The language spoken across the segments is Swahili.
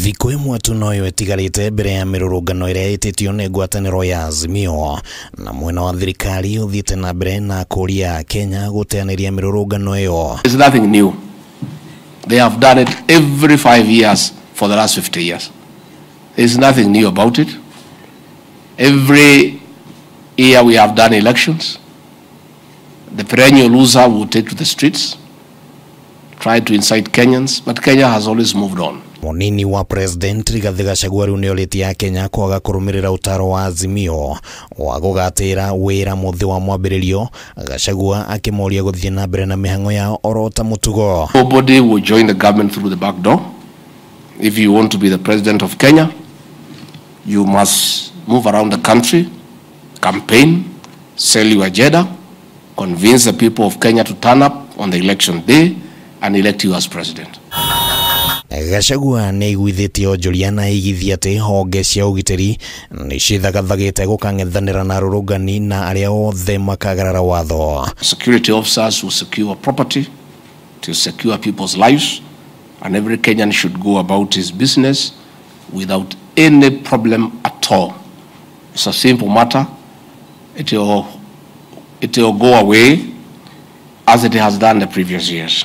Thikũ imwe tu noyo ĩtigarĩte mbere ya mirurungano iria ĩtĩtio nĩ ngwataniro ya AZIMIO na mwena wa thirikari ũthiĩte na mbere na kũria akenya guteaniria mirurungano ĩyo. It's nothing new. They have done it every 5 years for the last 50 years. There's nothing new about it. Every year we have done elections. The perennial loser will take to the streets, try to incite Kenyans, but Kenya has always moved on. Munini wa President Rigathi Gachagua nioritie akenya kwaga kũrũmĩrĩra utaro wa AZIMIO wa gũgatĩra wira mũthĩ wa mwambiririo. Gachagua akĩmoria gũthiĩ na mbere na mĩhang'o yao orota mũtugo. Nobody will join the government through the back door. If you want to be the president of Kenya, you must move around the country, campaign, sell your agenda, convince the people of Kenya to turn up on the election day and elect you as president. Gachagua nĩ aiguithĩtie onjoria na igithia atĩ honge cia ũgitĩri nĩ cithagathagĩte gũkang'ethanĩra na arũrũngani na arĩa othe makagarara watho. Security officers will secure property, to secure people's lives, and every Kenyan should go about his business without any problem at all. It's a simple matter. It will go away as it has done the previous years.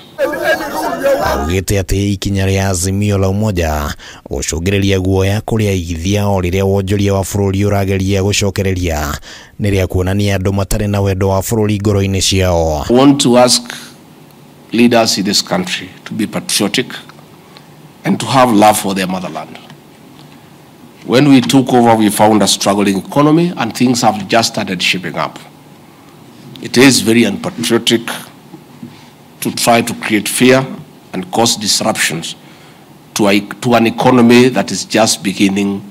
Augĩte atĩ ikinya rĩa AZIMIO la umoja gũcũngĩrĩria guoya kũrĩa igithia o rĩrĩa wonjoria wa bũrũri ũrageria gũcokereria nĩ rĩa kuonania andũ matarĩ na wendo wa bũrũri ngoro-inĩ ciao. I want to ask leaders in this country to be patriotic and to have love for their motherland. When we took over, we found a struggling economy and things have just started shaping up. It is very unpatriotic to try to create fear and cause disruptions to an economy that is just beginning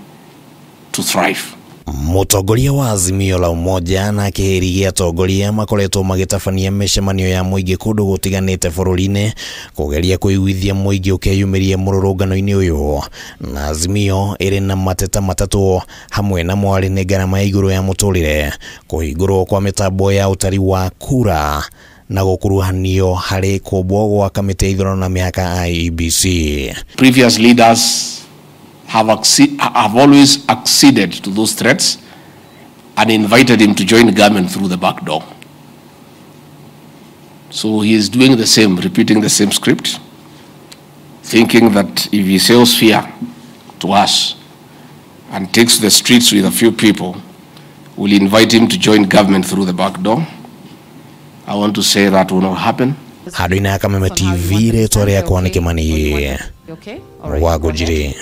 to thrive. Mũtongoria wa AZIMIO la umoja na kĩhĩri gĩa atongoria makoretwo magĩtabania mĩcemanio ya mũingĩ kũndũ gũtiganĩte bũrũri-inĩ kũgeria kũiguithia mũingĩ ũkeyumĩrie mũrũrũngano-inĩ ũyũ. Na AZIMIO ĩrĩ na mateta matatũ, hamwe na mwarĩ nĩ ngarama ya iguru ya muturire, kũhingũrwo kwa mĩtambo ya ũtari wa kura na gũkuruhanio harĩ kũmbwo gwa kamĩtĩ ya ithurano na mĩhaka IEBC. Previous leaders have always acceded to those threats and invited him to join the government through the back door. So he is doing the same, repeating the same script, thinking that if he sells fear to us and takes the streets with a few people, we'll invite him to join government through the back door. I want to say that will not happen. Hadina Kameme TV, Retoria Kwanikemani. Wagojiri.